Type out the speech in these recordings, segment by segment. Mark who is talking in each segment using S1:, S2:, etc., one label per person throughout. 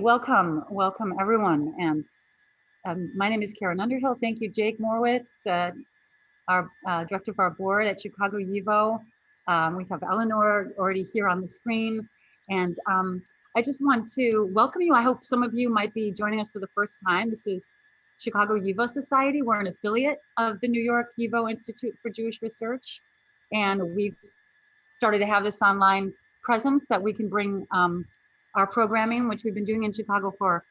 S1: Welcome everyone. And my name is Karen Underhill. Thank you, Jake Morwitz, our director of our board at Chicago YIVO. We have Eleanor already here on the screen. And I just want to welcome you. I hope some of you might be joining us for the first time. This is Chicago YIVO Society. We're an affiliate of the New York YIVO Institute for Jewish Research. And we've started to have this online presence that we can bring our programming, which we've been doing in Chicago for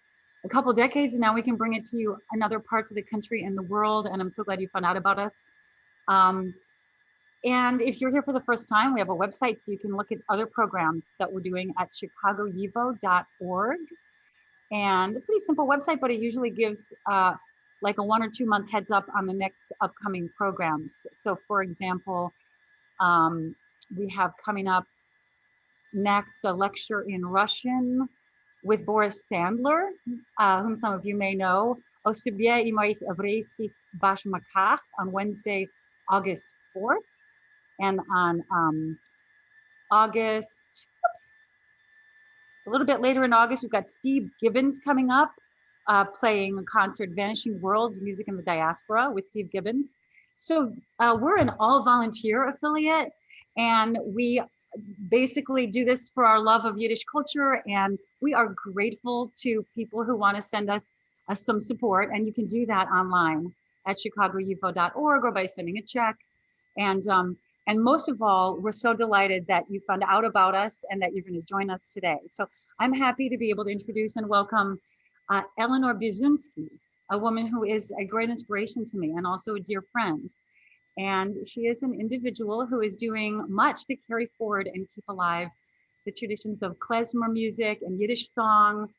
S1: a couple decades. Now we can bring it to you in other parts of the country and the world. And I'm so glad you found out about us. And if you're here for the first time, we have a website so you can look at other programs that we're doing at chicagoyivo.org. And a pretty simple website, but it usually gives like a 1 or 2 month heads up on the next upcoming programs. So for example, we have coming up next a lecture in Russian with Boris Sandler, whom some of you may know, Ostebye и моих еврейских башмаках on Wednesday, August 4th. And on August, a little bit later in August, we've got Steve Gibbons coming up, playing a concert, Vanishing Worlds, Music in the Diaspora with Steve Gibbons. So we're an all volunteer affiliate, and we basically do this for our love of Yiddish culture, and we are grateful to people who want to send us some support, and you can do that online at chicagoyivo.org or by sending a check. And most of all, we're so delighted that you found out about us and that you're going to join us today. So I'm happy to be able to introduce and welcome Eleanor Bizzinski, a woman who is a great inspiration to me and also a dear friend. And she is an individual who is doing much to carry forward and keep alive the traditions of klezmer music and Yiddish song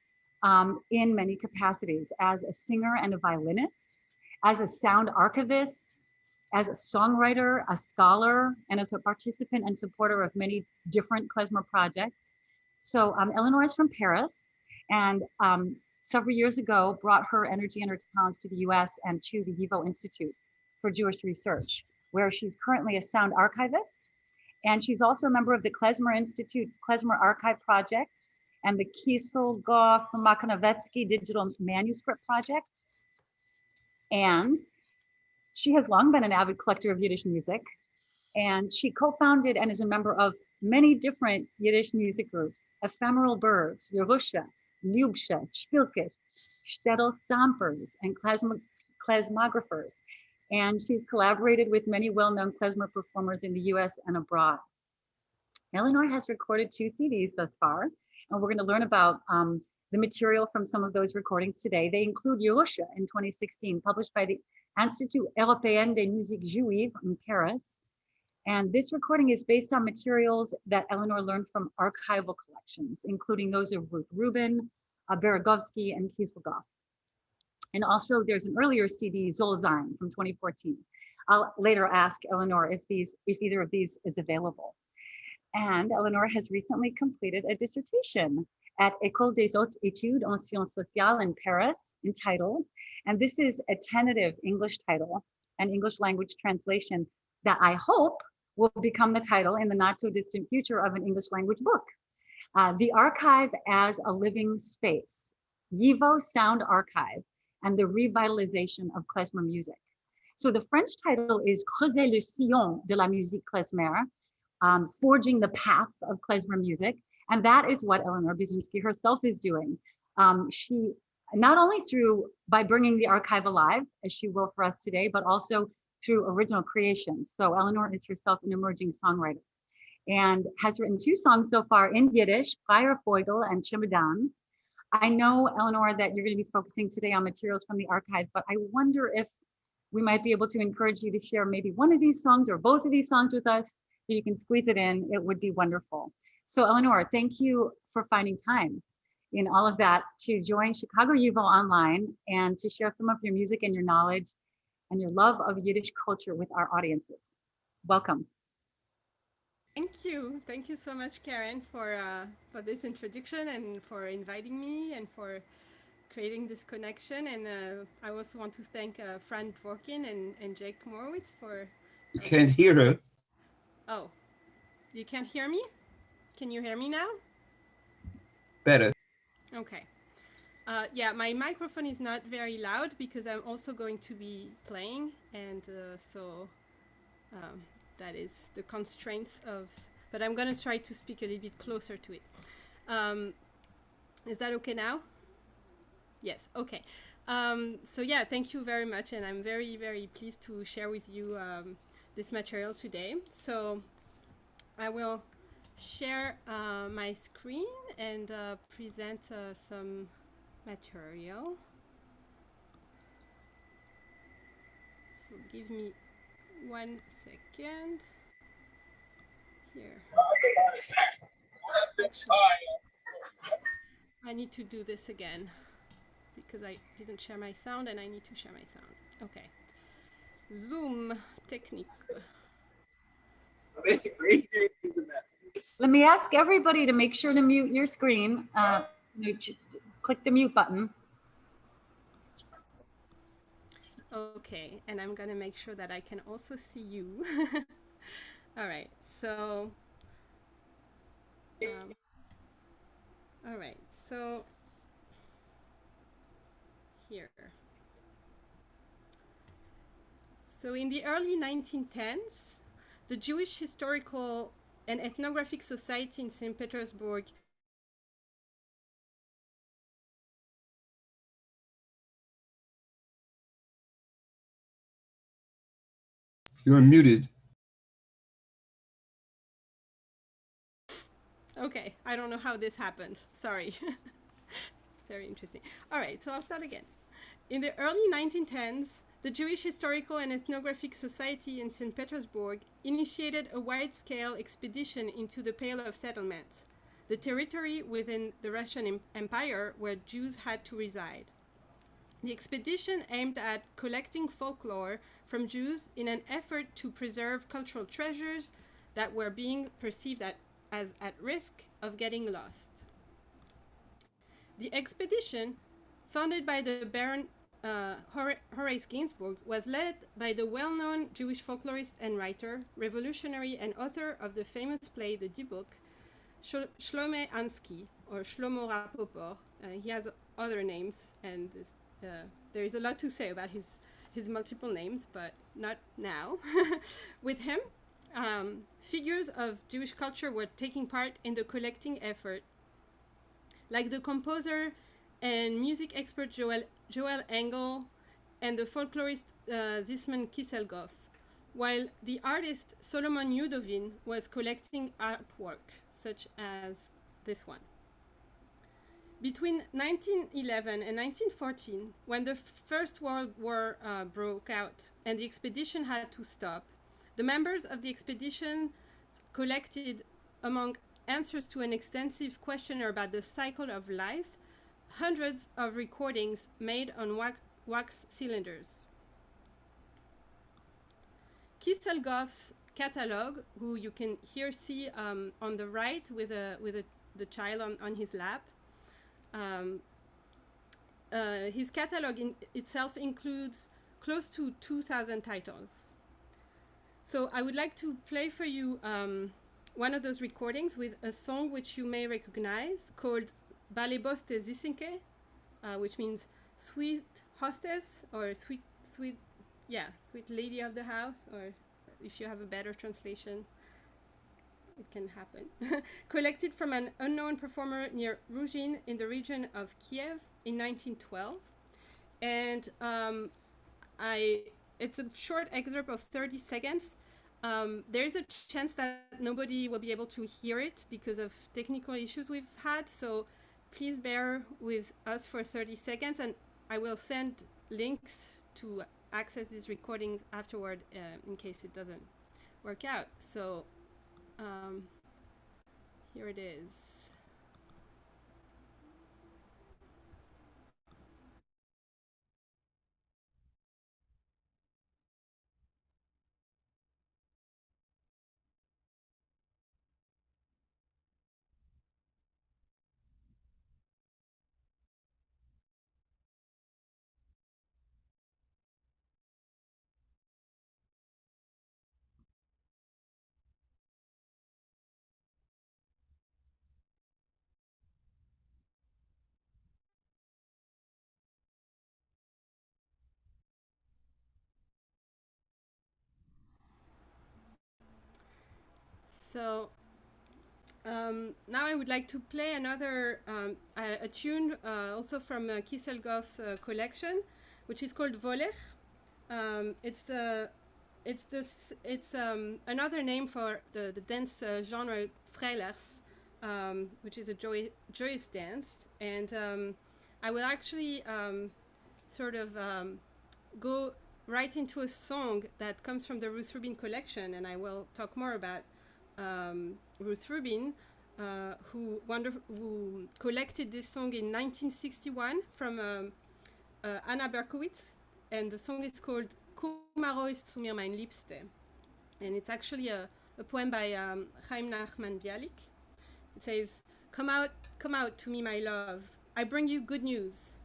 S1: in many capacities, as a singer and a violinist, as a sound archivist, as a songwriter, a scholar, and as a participant and supporter of many different klezmer projects. So Eleanor is from Paris, and several years ago brought her energy and her talents to the US and to the YIVO Institute for Jewish Research, where she's currently a sound archivist. And she's also a member of the Klezmer Institute's Klezmer Archive Project and the Kiselgof Makonovetsky Digital Manuscript Project. And she has long been an avid collector of Yiddish music. And she co-founded and is a member of many different Yiddish music groups: Ephemeral Birds, Yerushe, Lyubshe, Shpilkis, Shtetl Stompers, and Klezmographers. And she's collaborated with many well-known klezmer performers in the US and abroad. Eleanor has recorded 2 CDs thus far, and we're going to learn about the material from some of those recordings today. They include Yerushe in 2016, published by the Institut Européen des Musiques Juives in Paris. And this recording is based on materials that Eleanor learned from archival collections, including those of Ruth Rubin, Beregovski, and Kiselgof. And also there's an earlier CD, Zolzine, from 2014. I'll later ask Eleanor if either of these is available. And Eleanor has recently completed a dissertation at École des Hautes Études en Sciences Sociales in Paris, entitled, and this is a tentative English title, an English language translation that I hope will become the title in the not so distant future of an English language book. The Archive as a Living Space, YIVO Sound Archive, and the Revitalization of Klezmer Music. So the French title is Creuser le sillon de la musique klezmer, forging the path of klezmer music. And that is what Eleanor Biezunski herself is doing. She, not only by bringing the archive alive, as she will for us today, but also through original creations. So Eleanor is herself an emerging songwriter and has written 2 songs so far in Yiddish, Firefoil and Chemedan. I know, Eleanor, that you're going to be focusing today on materials from the archive, but I wonder if we might be able to encourage you to share maybe one of these songs or both of these songs with us. If you can squeeze it in, it would be wonderful. So Eleanor, thank you for finding time in all of that to join Chicago YIVO online and to share some of your music and your knowledge and your love of Yiddish culture with our audiences. Welcome.
S2: Thank you so much, Karen, for this introduction and for inviting me and for creating this connection. And I also want to thank Fran Dworkin and Jake Morwitz for.
S3: You can't hear her.
S2: Oh, you can't hear me? Can you hear me now?
S3: Better.
S2: Okay. Yeah, my microphone is not very loud because I'm also going to be playing, and so that is the constraints of. But I'm going to try to speak a little bit closer to it. Is that okay now? Yes. Okay. So yeah, thank you very much, and I'm very, very pleased to share with you this material today. So I will share my screen and present some material. So give me 1 second here. Actually, I need to do this again because I didn't share my sound and I need to share my sound. Okay. Zoom technique.
S1: Let me ask everybody to make sure to mute your screen. Click the mute button.
S2: Okay, and I'm gonna make sure that I can also see you. All right, so all right, so here. So in the early 1910s, the Jewish Historical and Ethnographic Society in St. Petersburg
S3: You're muted.
S2: Okay, I don't know how this happened. Sorry. Very interesting. All right, so I'll start again. In the early 1910s, the Jewish Historical and Ethnographic Society in St. Petersburg initiated a wide-scale expedition into the Pale of Settlement, the territory within the Russian Empire where Jews had to reside. The expedition aimed at collecting folklore from Jews in an effort to preserve cultural treasures that were being perceived as at risk of getting lost. The expedition, founded by the Baron Horace Ginsburg, was led by the well-known Jewish folklorist and writer, revolutionary and author of the famous play The Dybbuk, Shlomo Ansky, or Shlomo Rapoport. He has other names, and there is a lot to say about his multiple names, but not now. With him, figures of Jewish culture were taking part in the collecting effort, like the composer and music expert Joel Engel and the folklorist Zusman Kiselgof, while the artist Solomon Yudovin was collecting artwork, such as this one. Between 1911 and 1914, when the First World War broke out and the expedition had to stop, the members of the expedition collected, among answers to an extensive questionnaire about the cycle of life, hundreds of recordings made on wax cylinders. Kiselgof's catalog, who you can here see on the right with the child on his lap, his catalog itself includes close to 2,000 titles. So I would like to play for you one of those recordings with a song which you may recognize called Baleboste Zisinke, which means sweet hostess or sweet lady of the house, or if you have a better translation, it can happen. Collected from an unknown performer near Ruzhin in the region of Kiev in 1912. And it's a short excerpt of 30 seconds. There is a chance that nobody will be able to hear it because of technical issues we've had, so please bear with us for 30 seconds, and I will send links to access these recordings afterward in case it doesn't work out. So here it is. So now I would like to play another a tune also from Kiselgof's collection, which is called Volley. It's another name for the dance genre Freilers, which is a joyous dance, and I will actually sort of go right into a song that comes from the Ruth Rubin collection, and I will talk more about Ruth Rubin, who collected this song in 1961 from Anna Berkowitz, and the song is called Kumaro ist zu mir mein Liebste, and it's actually a poem by Chaim Nachman Bialik. It says, come out to me, my love. I bring you good news.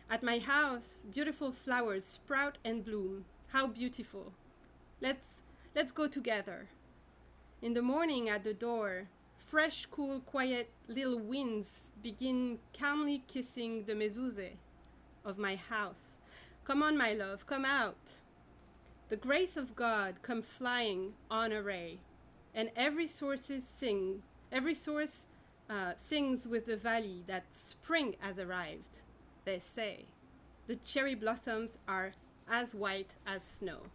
S2: At my house, beautiful flowers sprout and bloom. How beautiful. Let's go together. In the morning at the door, fresh, cool, quiet little winds begin calmly kissing the mezuzah of my house. Come on, my love, come out. The grace of God come flying on array, and every source sings with the valley that spring has arrived. They say, the cherry blossoms are as white as snow.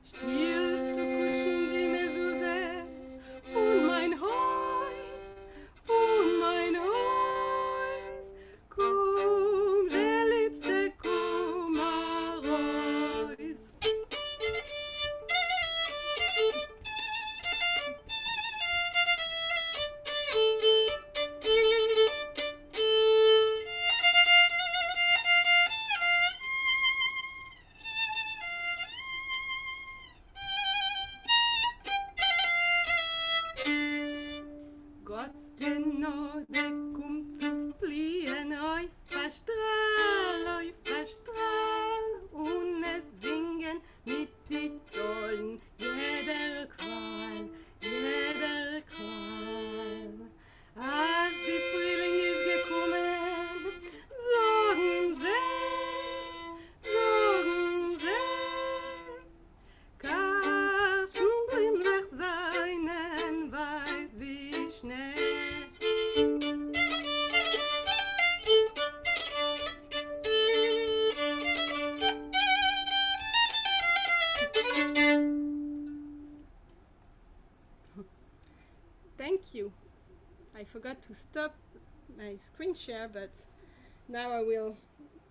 S4: Still zu
S2: I forgot to stop my screen share, but now I will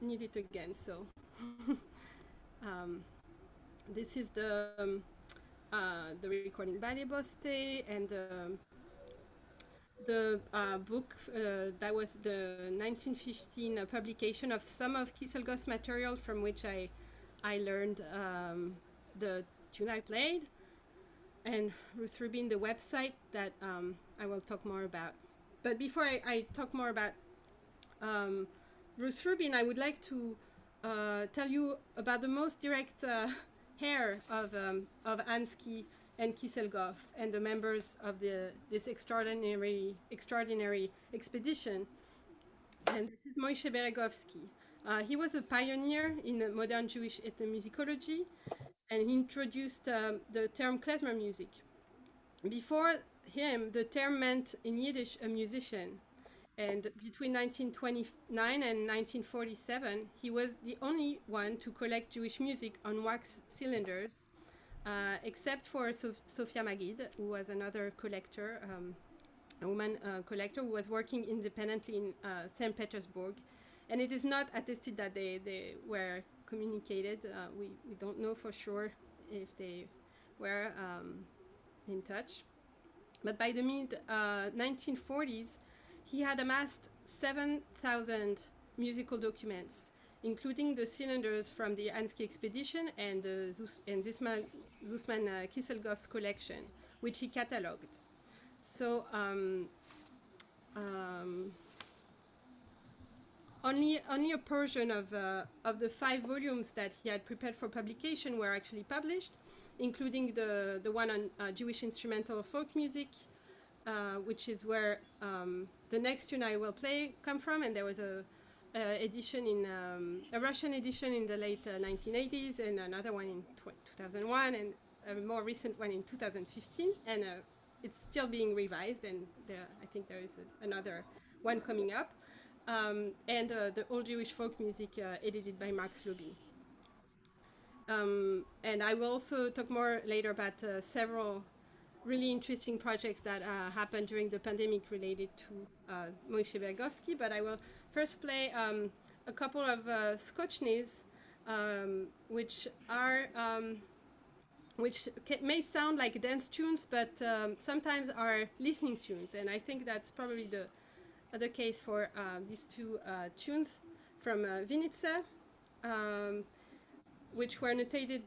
S2: need it again. So this is the recording by Beregovski, and the book that was the 1915 publication of some of Kiselgof's material, from which I learned the tune I played, and Ruth Rubin, the website that I will talk more about. But before I talk more about Ruth Rubin, I would like to tell you about the most direct heir of Ansky and Kiselgof and the members of this extraordinary expedition. And this is Moshe Beregovsky. He was a pioneer in modern Jewish ethnomusicology, and he introduced the term klezmer music. Before him, the term meant in Yiddish a musician. And between 1929 and 1947, he was the only one to collect Jewish music on wax cylinders, except for Sofia Magid, who was another collector, a woman collector who was working independently in St. Petersburg. And it is not attested that they were communicated. We don't know for sure if they were in touch. But by the mid-1940s, he had amassed 7,000 musical documents, including the cylinders from the Ansky expedition and the Zusman Kiselgof's collection, which he catalogued. So only a portion of the 5 volumes that he had prepared for publication were actually published, including the one on Jewish instrumental folk music, which is where the next tune I will play come from. And there was a edition in a Russian edition in the late 1980s, and another one in 2001, and a more recent one in 2015. And it's still being revised, and I think there is another one coming up. And the Old Jewish Folk Music edited by Max Lubin. And I will also talk more later about several really interesting projects that happened during the pandemic related to Moshe Beregovsky. But I will first play a couple of skotchnies, which are which may sound like dance tunes, but sometimes are listening tunes. And I think that's probably the case for these 2 tunes from Vinica, which were notated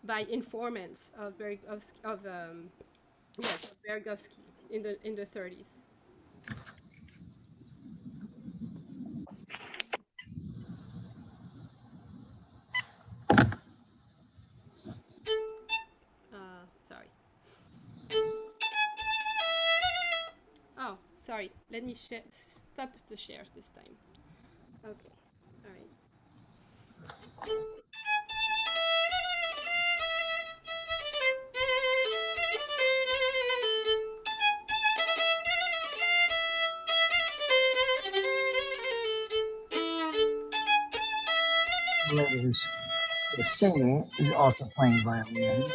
S2: by informants of Beregovsky in the 30s. Sorry. Oh, sorry. Let me stop the shares this time. Okay. All right.
S4: The singer is also playing violin.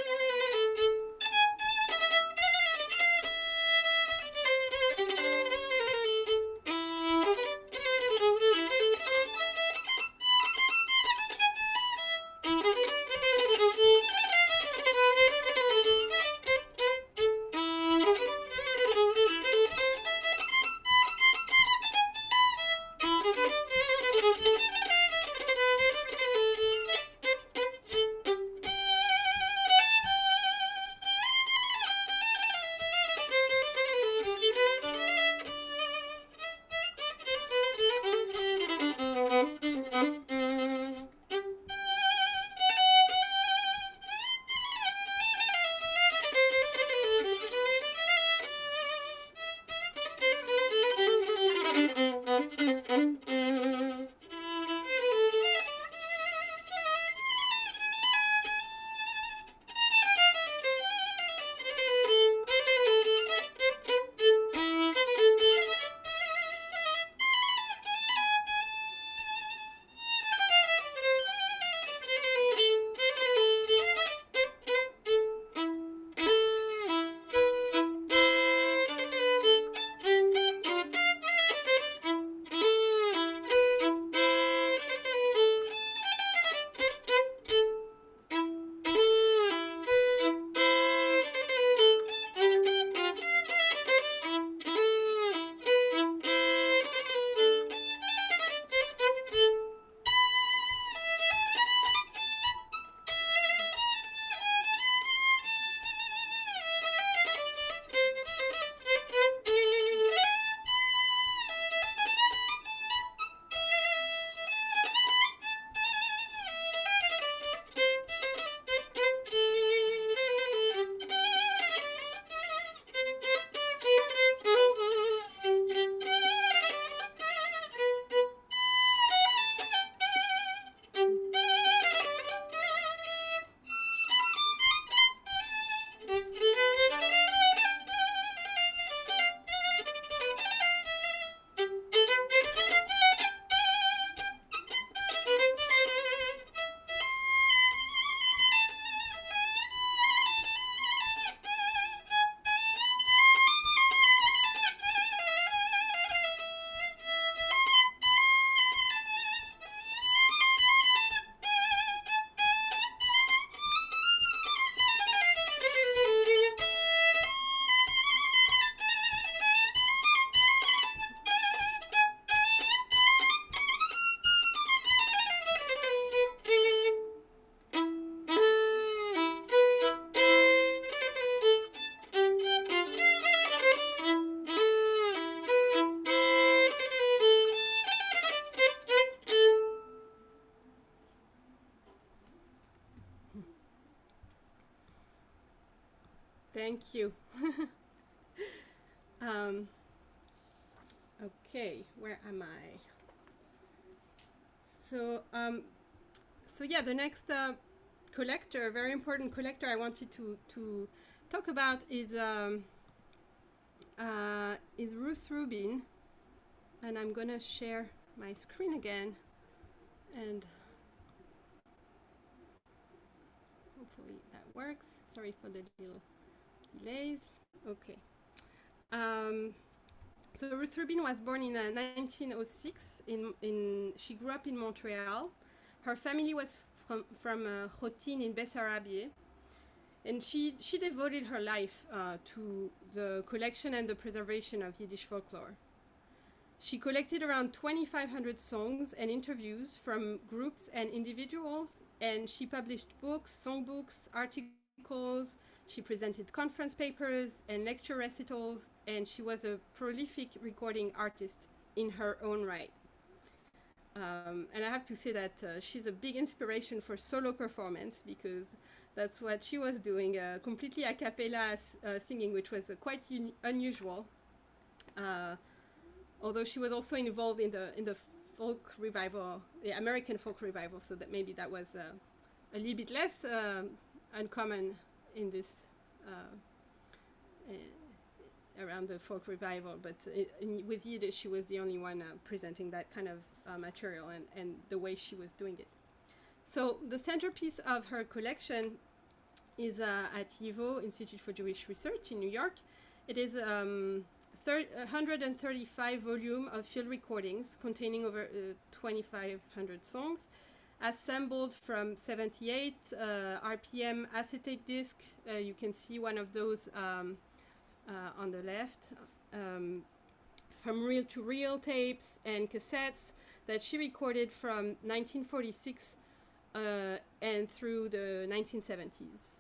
S2: Thank you. Okay, where am I? So, so yeah, the next collector, very important collector I wanted to talk about is Ruth Rubin, and I'm gonna share my screen again, and hopefully that works. Sorry for the little delays. Okay. So Ruth Rubin was born in 1906. She grew up in Montreal. Her family was from Khotin in Bessarabie, and she devoted her life to the collection and the preservation of Yiddish folklore. She collected around 2,500 songs and interviews from groups and individuals, and she published books, songbooks, articles. She presented conference papers and lecture recitals, and she was a prolific recording artist in her own right. And I have to say that she's a big inspiration for solo performance, because that's what she was doing, completely a cappella singing, which was quite unusual. Although she was also involved in the folk revival, the American folk revival, so that maybe that was a little bit less uncommon in this around the folk revival, but with Yiddish she was the only one presenting that kind of material and the way she was doing it. So the centerpiece of her collection is at YIVO, Institute for Jewish Research in New York. It is 135 volume of field recordings containing over 2,500 songs, assembled from 78 RPM acetate disc. You can see one of those on the left, from reel-to-reel tapes and cassettes that she recorded from 1946 and through the 1970s.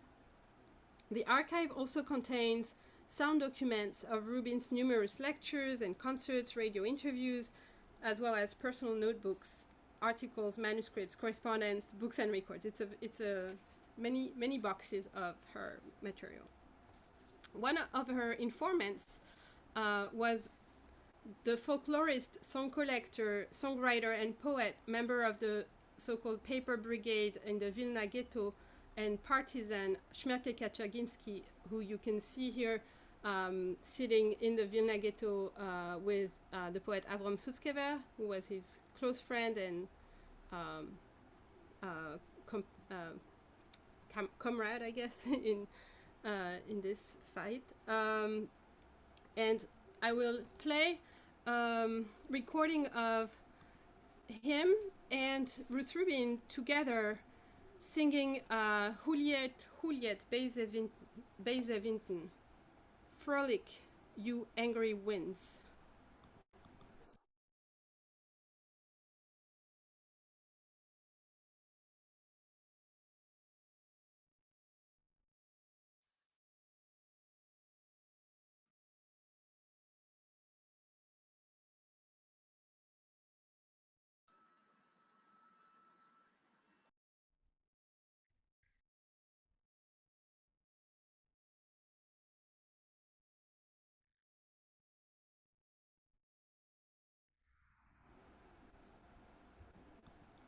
S2: The archive also contains sound documents of Rubin's numerous lectures and concerts, radio interviews, as well as personal notebooks, articles, manuscripts, correspondence, books, and records. It's a many boxes of her material. One of her informants was the folklorist, song collector, songwriter, and poet, member of the so-called Paper Brigade in the Vilna Ghetto, and partisan Shmerke Kachaginsky, who you can see here sitting in the Vilna Ghetto with the poet Avram Sutzkever, who was his close friend and comrade, I guess, in this fight. And I will play recording of him and Ruth Rubin together singing Juliet, Juliet, Beise Winden, frolic, you angry winds.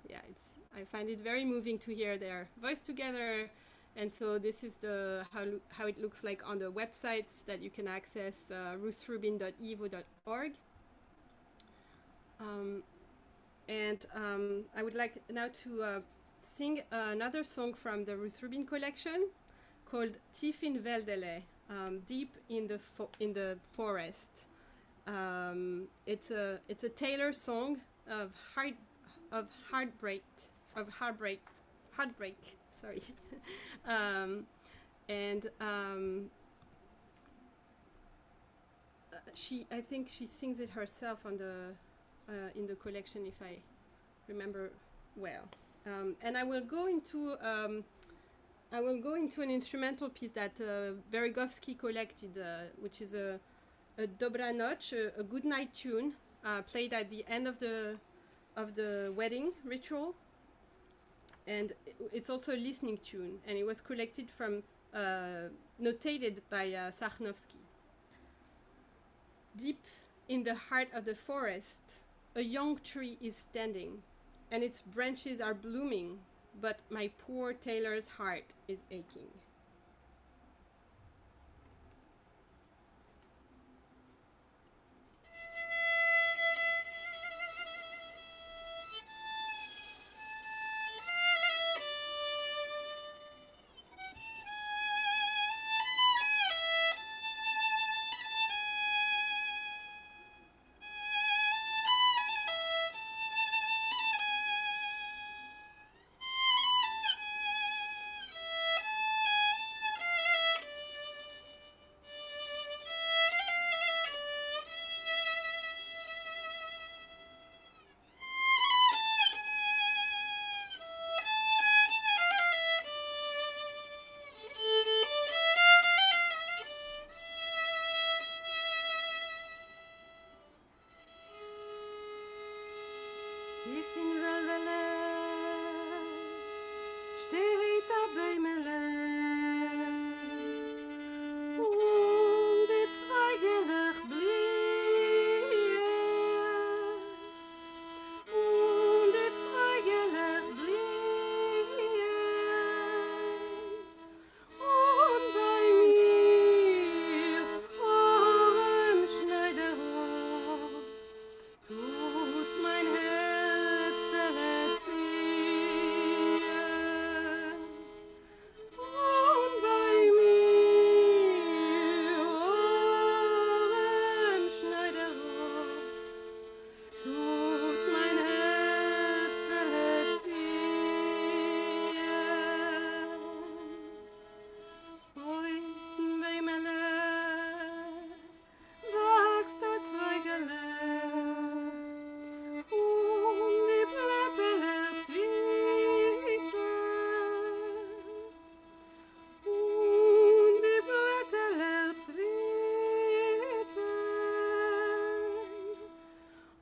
S2: Yeah, I find it very moving to hear their voice together, and so this is the how it looks like on the websites that you can access, ruthrubin.yivo.org. And I would like now to sing another song from the Ruth Rubin collection called Tief in Wäldele, deep in the forest. It's a Taylor song of heartbreak. Sorry, and I think she sings it herself on the in the collection, if I remember well. And I will go into an instrumental piece that Beregovski collected, which is a Dobra Noc, a good night tune, played at the end of the wedding ritual, and it's also a listening tune, and it was collected from notated by Sachnowski. Deep in the heart of the forest, a young tree is standing, and its branches are blooming, but my poor tailor's heart is aching. Tief in Wälderle steht a Bäumele und die Zweigelech blühen und die Zweigelech blühen und bei mir am Schneiderhof tut mein Herz ziehen. Und bei mir am Schneiderhof tut mein Herz ziehen. Heute bei Mele wächst der Zweigele und die Blätter zwieten und die Blätter zwieten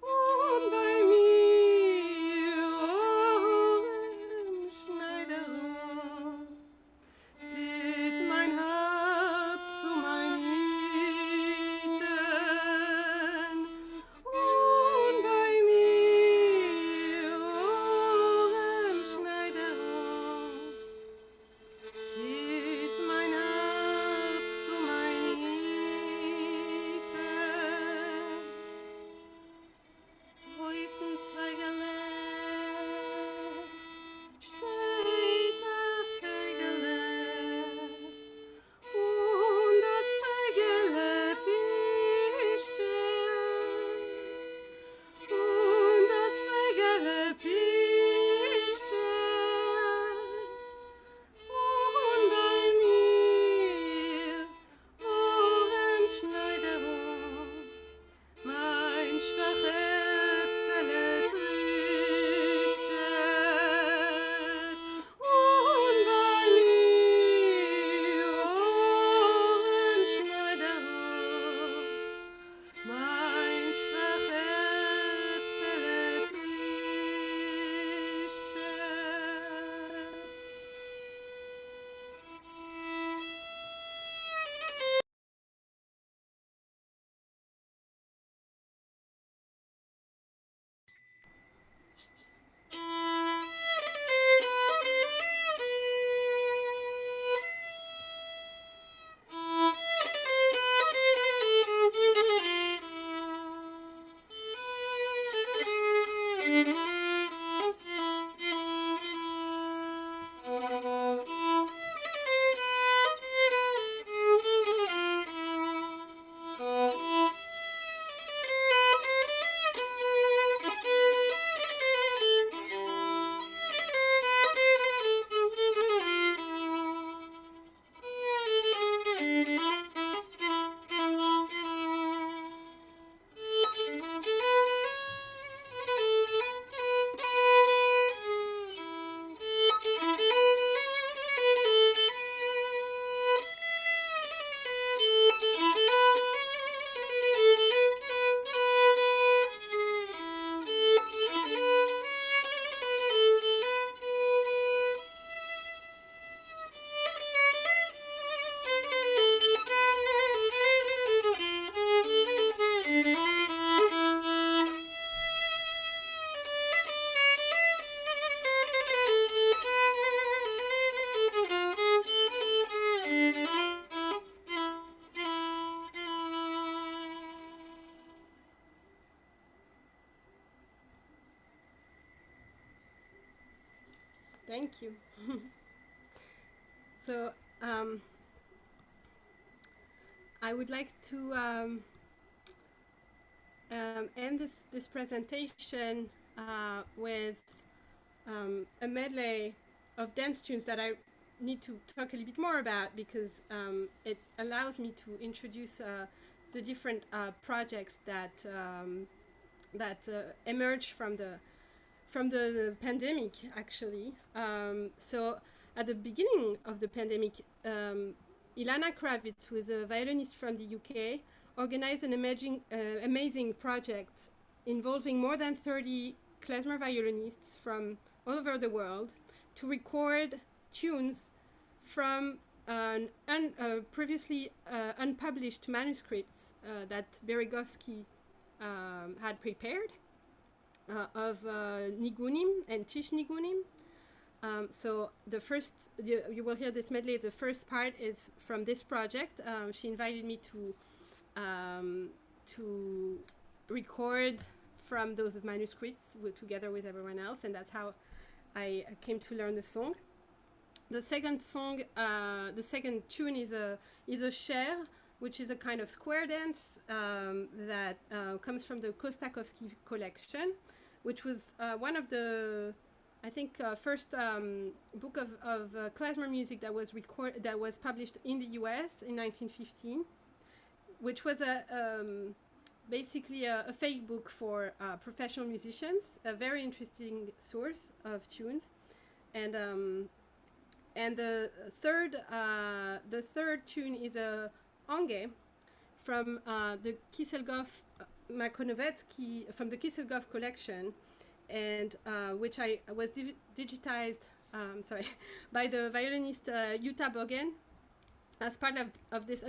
S2: und bei mir am Schneiderhof zieht mein Herz zu meinen Nieten und bei mir am Schneiderhof zieht mein Herz zu meinen Nieten. Häufen Zweigele steht der Fegele und das Fegele pischte und das Fegele pischte und bei mir am Schneiderhof mein schwach Herzele tristet und bei mir am Schneiderhof mein schwach Herzele tristet. Thank you. So I would like to end this presentation with a medley of dance tunes that I need to talk a little bit more about, because it allows me to introduce the different projects that emerged from the pandemic, actually. So at the beginning of the pandemic, Ilana Kravitz, who is a violinist from the UK, organized an amazing project involving more than 30 klezmer violinists from all over the world to record tunes from previously unpublished manuscripts that Beregovski had prepared of nigunim and tish nigunim. So the first, you will hear this medley. The first part is from this project. She invited me to record from those manuscripts together with everyone else, and that's how I came to learn the song. The second song, the second tune is a share, which is a kind of square dance that comes from the Kostakovsky collection, which was one of the, I think, first book of klezmer music that was published in the US in 1915, which was basically a fake book for professional musicians, a very interesting source of tunes. And the third tune is a onge from the Kiselgof Makonovetsky, from the Kiselgof collection, and which I was digitized by the violinist Jutta Bogen as part of this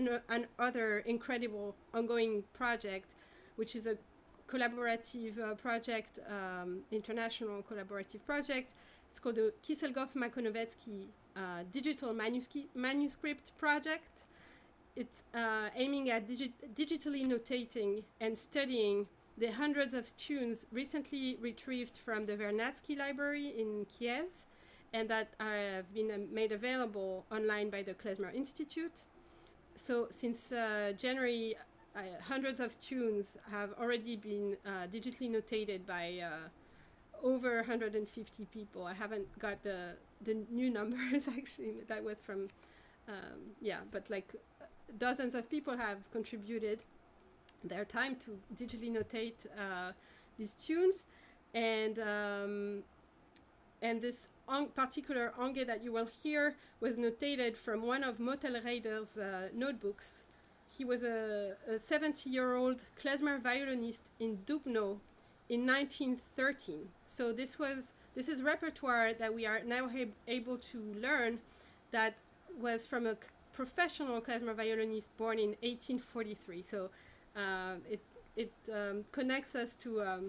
S2: other incredible ongoing project, which is a collaborative project, international collaborative project. It's called the Kiselgof Makonovetsky Digital Manuscript Project. It's aiming at digitally notating and studying the hundreds of tunes recently retrieved from the Vernadsky Library in Kiev, and that have been made available online by the Klezmer Institute. So since January, hundreds of tunes have already been digitally notated by over 150 people. I haven't got the new numbers, actually. That was from, but like dozens of people have contributed their time to digitally notate these tunes, and this particular onge that you will hear was notated from one of Motel Raider's notebooks. He was a 70-year-old klezmer violinist in Dubno in 1913. So this is repertoire that we are now able to learn that was from a professional klezmer violinist born in 1843. So it connects us to a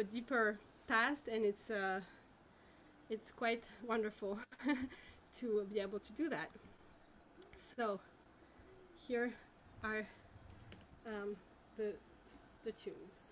S2: deeper past, and it's quite wonderful to be able to do that. So here are the tunes.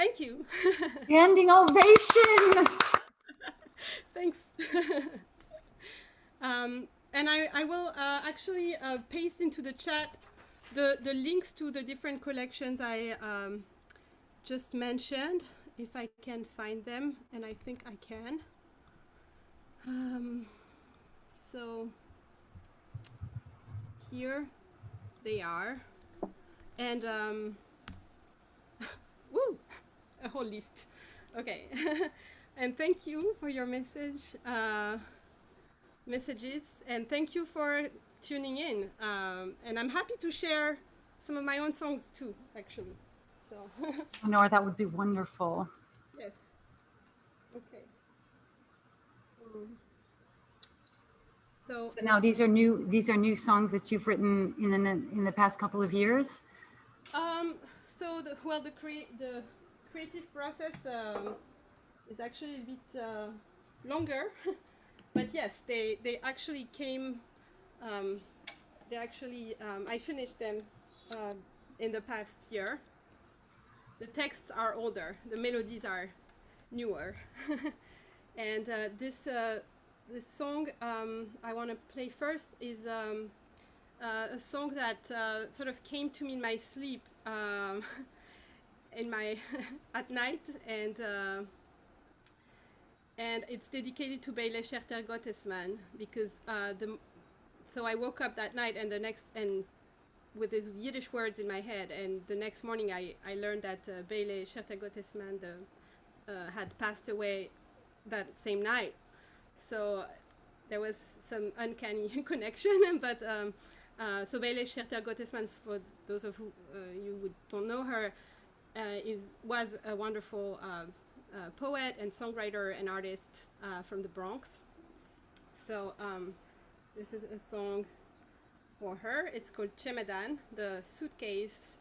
S2: Thank you.
S1: Standing ovation.
S2: Thanks. And I will actually paste into the chat the links to the different collections I just mentioned, if I can find them, and I think I can. So here they are, and woo, a whole list. Okay, and thank you for your messages, and thank you for tuning in. And I'm happy to share some of my own songs too, actually. So
S1: Nora, that would be wonderful.
S2: yes. Okay. So
S1: now these are new songs that you've written in the past couple of years.
S2: so the creative process is actually a bit longer, but yes, they actually came. I finished them in the past year. The texts are older, the melodies are newer, and this song I want to play first is a song that sort of came to me in my sleep at night, and it's dedicated to Beile Scherter Gottesman, because so I woke up that night and with these Yiddish words in my head, and the next morning I learned that Beile Scherter Gottesman had passed away that same night. So there was some uncanny connection, but so Beile Scherter Gottesman, for those of you who don't know her, was a wonderful poet and songwriter and artist from the Bronx. So this is a song for her. It's called Chemedan, the suitcase.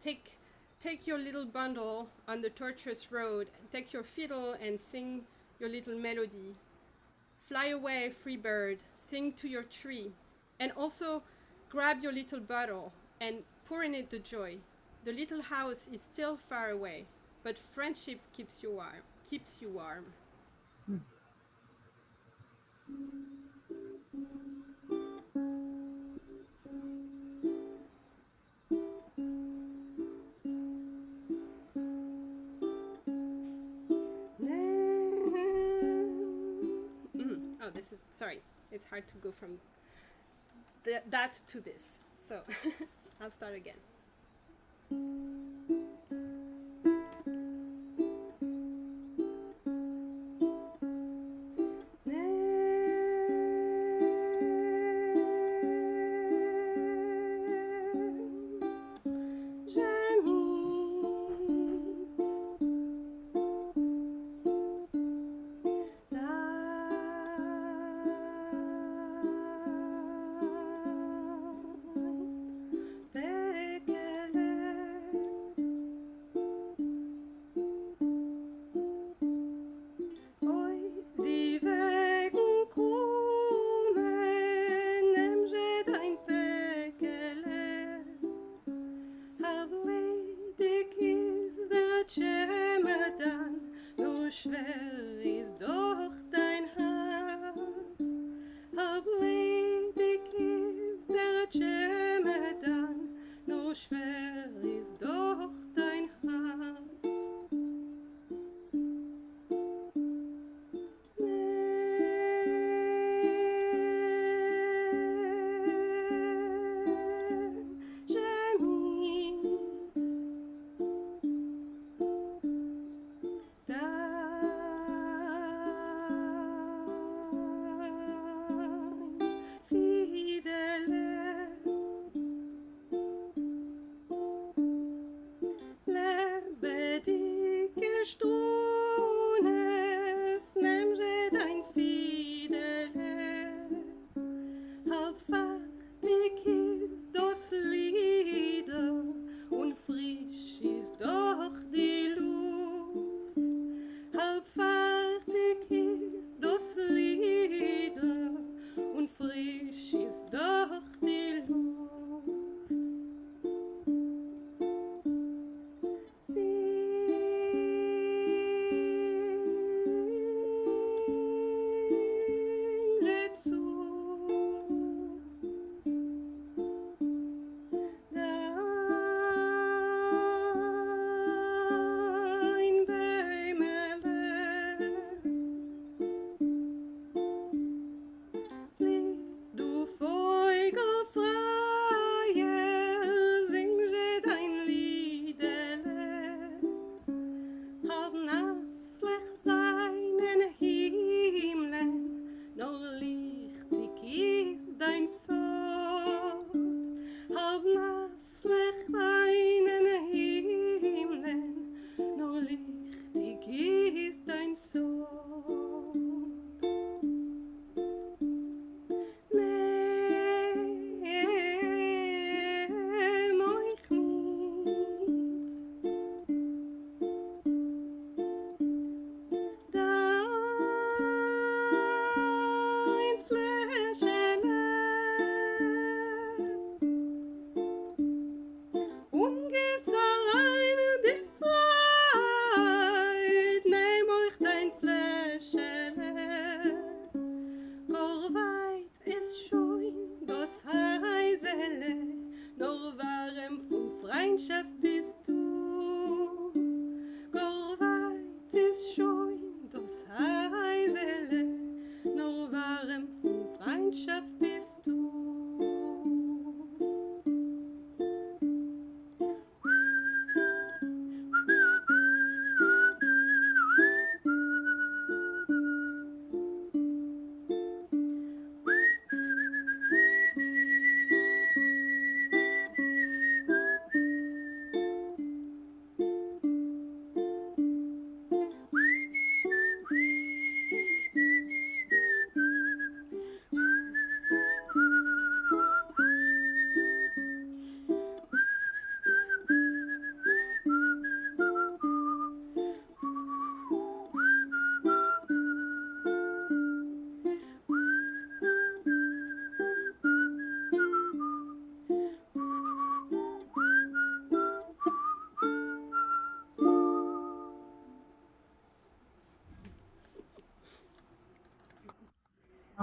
S2: Take your little bundle on the tortuous road. Take your fiddle and sing your little melody. Fly away, free bird, sing to your tree. And also grab your little bottle and pour in it the joy. The little house is still far away, but friendship keeps you warm. Oh, this is, sorry, it's hard to go from that to this. So I'll start again.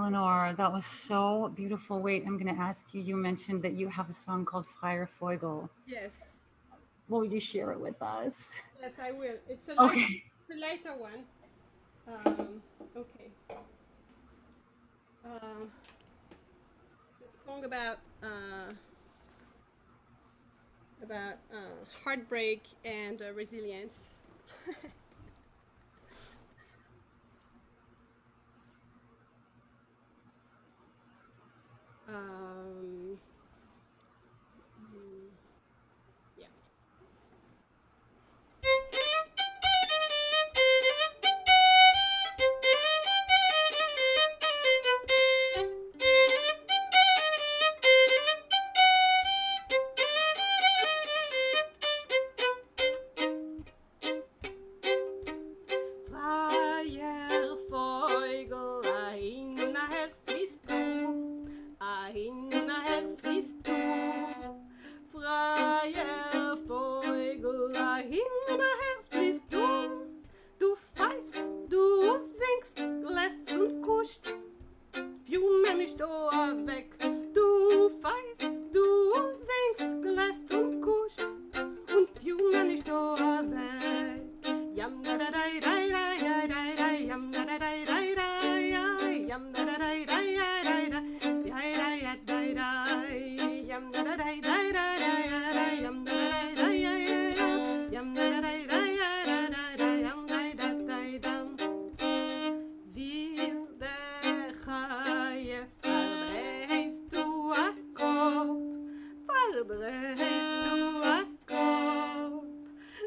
S1: Eleanor, that was so beautiful. Wait, I'm going to ask you. You mentioned that you have a song called Firefoil.
S2: Yes.
S1: Will you share it with us?
S2: Yes, I will. It's a
S1: Okay.
S2: lighter one. Okay. It's a song about heartbreak and resilience. Yeah. Freier Vogel, ein und nachher fließt du, ein und nachher fließt du. Freier Vogel, ein und nachher fließt du. Du pfeifst, du singst, lässt und kuscht, Junge nicht da weg. Du pfeifst, du singst, lässt und kuscht, und Junge nicht da weg. Yam da da da da da da da, yam da da da da da, yam da da da da da da, da da da da, yam da da da da da, yam da da da da, yam da da da da, yam da da da da. Wilde Chaie, verdrehst du a Kopf, verdrehst du a Kopf.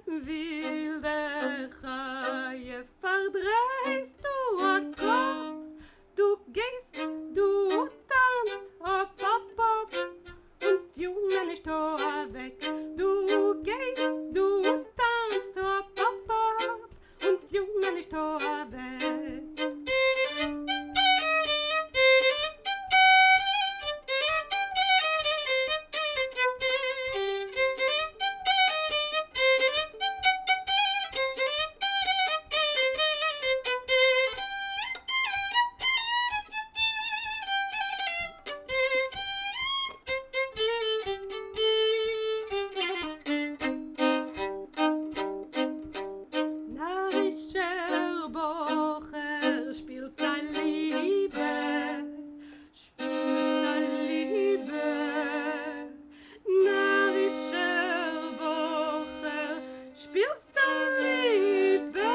S2: Wilde Chaie, verdrehst du a Kopf. Du gehst, du tanzt, hopp, hopp, hopp, und Junge nicht da weg. Du gehst, du tanzt, hopp, hopp, hopp, und Junge nicht da weg. Narischer Bocher, spielst da Liebe, spielst da Liebe. Narischer Bocher, spielst da Liebe.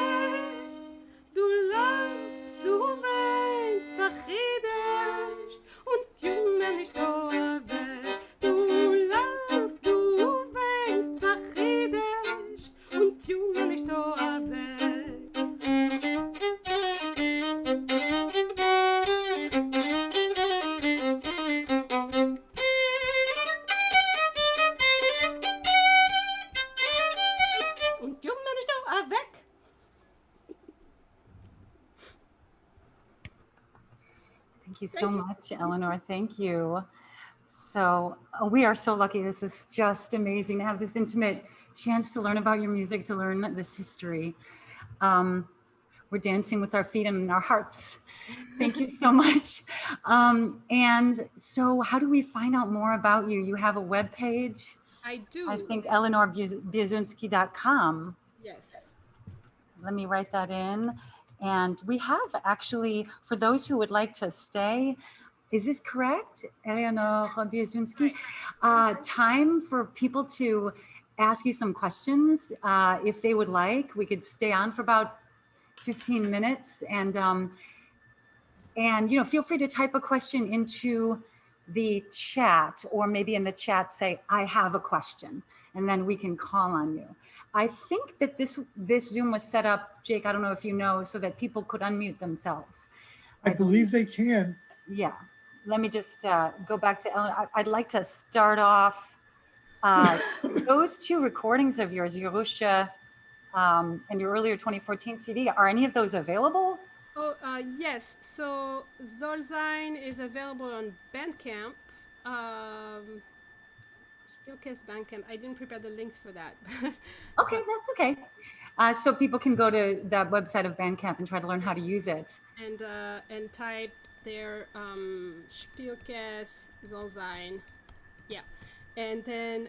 S2: Du lachst, du weinst, verchiedest, und Junge nicht da weg. Du lachst, du weinst, verchiedest, und Junge nicht da weg. Und Junge nicht da weg.
S1: Thank you so much, Eleanor. Thank you. So we are so lucky. This is just amazing to have this intimate chance to learn about your music, to learn this history. We're dancing with our feet and our hearts. Thank you so much. And so how do we find out more about you? You have a webpage?
S2: I do.
S1: I think EleanorBiezunski.com.
S2: Yes.
S1: Let me write that in. And we have actually, for those who would like to stay, is this correct, Eléonore Biezunski? Time for people to ask you some questions if they would like. We could stay on for about 15 minutes, and you know, feel free to type a question into the chat, or maybe in the chat say, I have a question, and then we can call on you. I think that this Zoom was set up, Jake, I don't know if you know, so that people could unmute themselves.
S5: I believe they can.
S1: Yeah. Let me just go back to Ellen. I'd like to start off those two recordings of yours, Yerushe and your earlier 2014 CD. Are any of those available?
S2: Oh, yes. So Zolzine is available on Bandcamp. Spielkes Bandcamp. I didn't prepare the links for that.
S1: Okay, that's okay. So people can go to that website of Bandcamp and try to learn how to use it.
S2: And type They're Spielkes, soll sein. Yeah. And then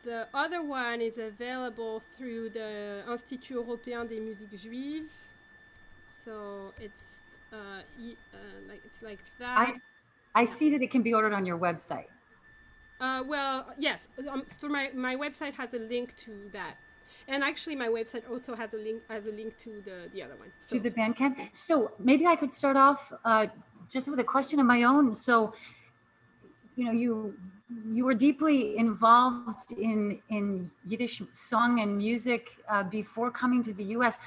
S2: the other one is available through the Institut Européen des Musiques Juives. So it's like that.
S1: I see that it can be ordered on your website.
S2: Well, yes. So my website has a link to that, and actually my website also has a link to the other one. So.
S1: To the Bandcamp. So maybe I could start off just with a question of my own. So, you know, you were deeply involved in Yiddish song and music before coming to the U.S.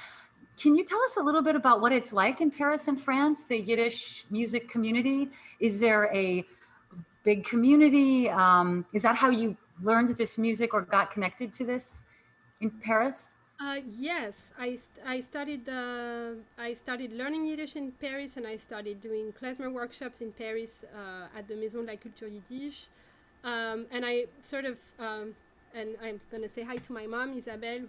S1: Can you tell us a little bit about what it's like in Paris and France, the Yiddish music community? Is there a big community? Is that how you learned this music or got connected to this in Paris?
S2: Yes, I studied learning Yiddish in Paris, and I started doing klezmer workshops in Paris at the Maison de la Culture Yiddish, and I sort of and I'm going to say hi to my mom, Isabelle,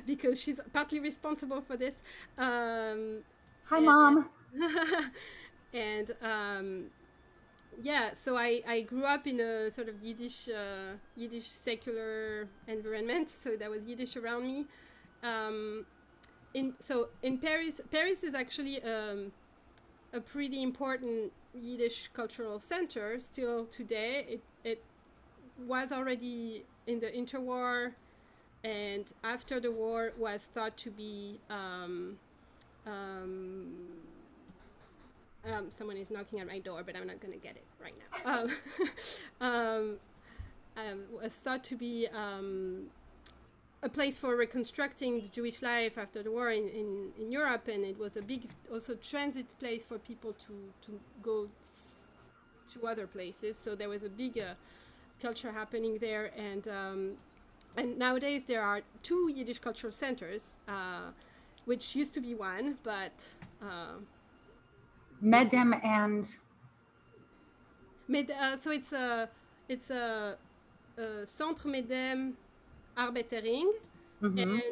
S2: because she's partly responsible for this.
S1: Hi, Mom.
S2: And yeah, so I grew up in a sort of Yiddish secular environment, so there was Yiddish around me. In Paris is actually a pretty important Yiddish cultural center still today. It was already in the interwar, and after the war was thought to be someone is knocking at my door, but I'm not going to get it right now. Was thought to be a place for reconstructing the Jewish life after the war in Europe, and it was a big also transit place for people to go to other places. So there was a big culture happening there, and nowadays there are 2 Yiddish cultural centers, which used to be one, but
S1: Medem and
S2: so it's a Centre Medem Arbeitering and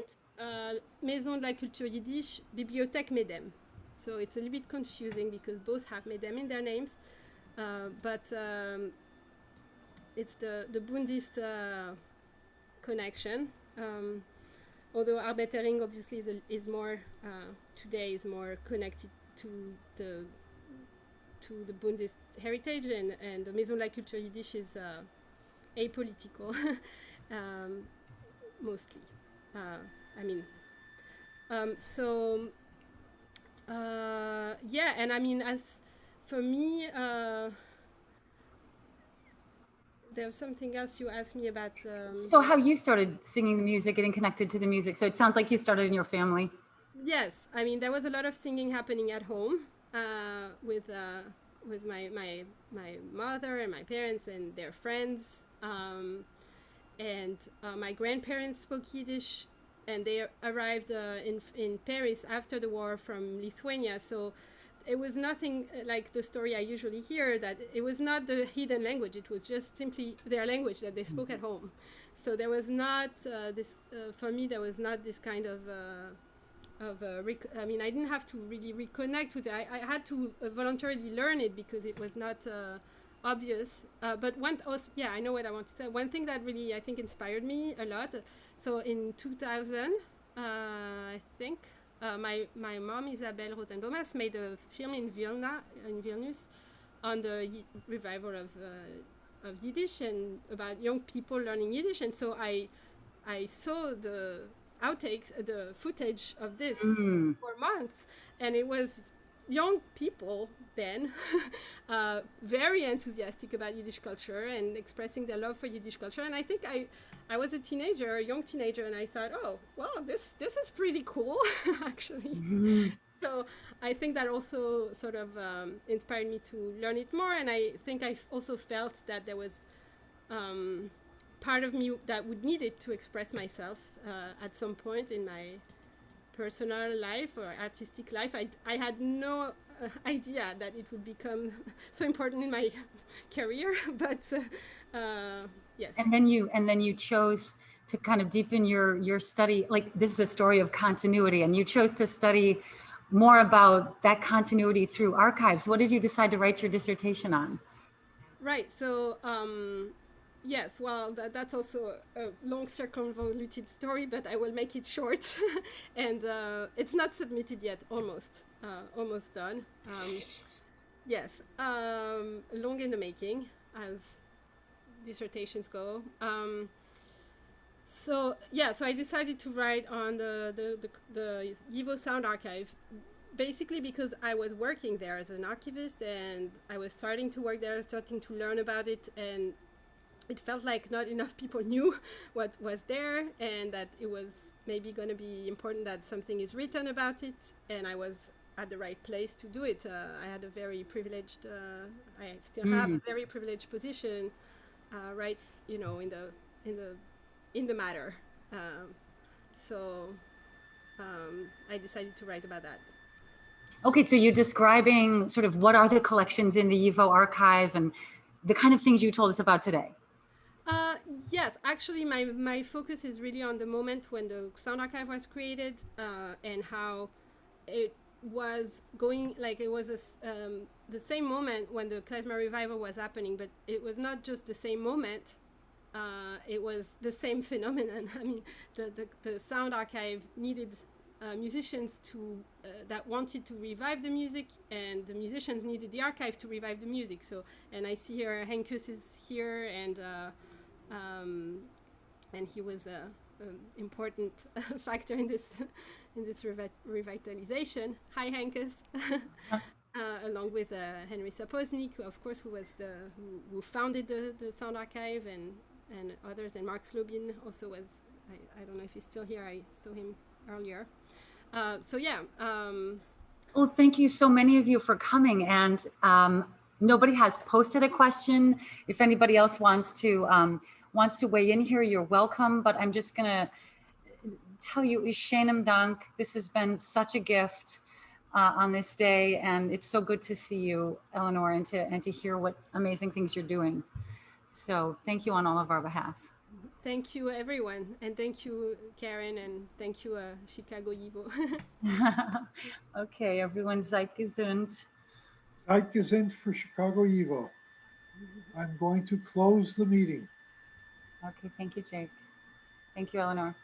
S2: Maison de la Culture Yiddish Bibliothèque Medem. So it's a little bit confusing because both have Medem in their names, but it's the Bundist connection. Although Arbeitering obviously is more today is more connected to the Bundist heritage, and the Maison de la Culture Yiddish is apolitical, mostly. Yeah, and I mean, as for me, there was something else you asked me about.
S1: So how you started singing the music, getting connected to the music. So it sounds like you started in your family.
S2: Yes, I mean, there was a lot of singing happening at home with my mother and my parents and their friends, and my grandparents spoke Yiddish, and they arrived in Paris after the war from Lithuania. So it was nothing like the story I usually hear, that it was not the hidden language. It was just simply their language that they spoke at home. So there was not this, for me, there was not this kind of I mean, I didn't have to really reconnect with it. I had to voluntarily learn it because it was not obvious. But yeah, I know what I want to say. One thing that really, I think, inspired me a lot. So in 2000, I think, my mom, Isabelle Rosendomas, made a film in Vilnius, on the revival of Yiddish and about young people learning Yiddish. And so I saw the outtakes, the footage of this for months, and it was young people then very enthusiastic about Yiddish culture and expressing their love for Yiddish culture. And I think I was a young teenager, and I thought, oh, well, this is pretty cool, actually. So I think that also sort of inspired me to learn it more, and I think I also felt that there was part of me that would need it to express myself at some point in my personal life or artistic life. I had no idea that it would become so important in my career, but yes.
S1: And then you chose to kind of deepen your study. Like, this is a story of continuity, and you chose to study more about that continuity through archives. What did you decide to write your dissertation on?
S2: Right. So, yes, well, that's also a long circumvoluted story, but I will make it short. And it's not submitted yet, almost done. Yes, long in the making, as dissertations go. So I decided to write on the YIVO Sound Archive, basically because I was working there as an archivist, and I was starting to work there, starting to learn about it, and it felt like not enough people knew what was there, and that it was maybe going to be important that something is written about it, and I was at the right place to do it. I had a very privileged, I still have a very privileged position, right, you know, in the matter. I decided to write about that.
S1: Okay, so you're describing sort of what are the collections in the YIVO archive and the kind of things you told us about today.
S2: Yes, actually, my focus is really on the moment when the Sound Archive was created, and how it was going, like it was the same moment when the klezmer revival was happening, but it was not just the same moment. It was the same phenomenon. I mean, the Sound Archive needed musicians that wanted to revive the music, and the musicians needed the archive to revive the music. So, and I see here Henkus is here, and he was an important factor in this revitalization. Hi, Henkus. Along with Henry Sapoznik, of course, who was who founded the Sound Archive, and others, and Mark Slobin also was. I don't know if he's still here. I saw him earlier.
S1: Well, thank you so many of you for coming, and nobody has posted a question. If anybody else wants to weigh in here, you're welcome, but I'm just gonna tell you, Ishenem Dank, this has been such a gift on this day, and it's so good to see you, Eleanor, and to hear what amazing things you're doing. So thank you on all of our behalf.
S2: Thank you, everyone. And thank you, Karen, and thank you, Chicago YIVO.
S1: Okay, everyone, seid gesund.
S5: Seid gesund for Chicago YIVO. I'm going to close the meeting.
S1: Okay, thank you, Jake. Thank you, Eleanor.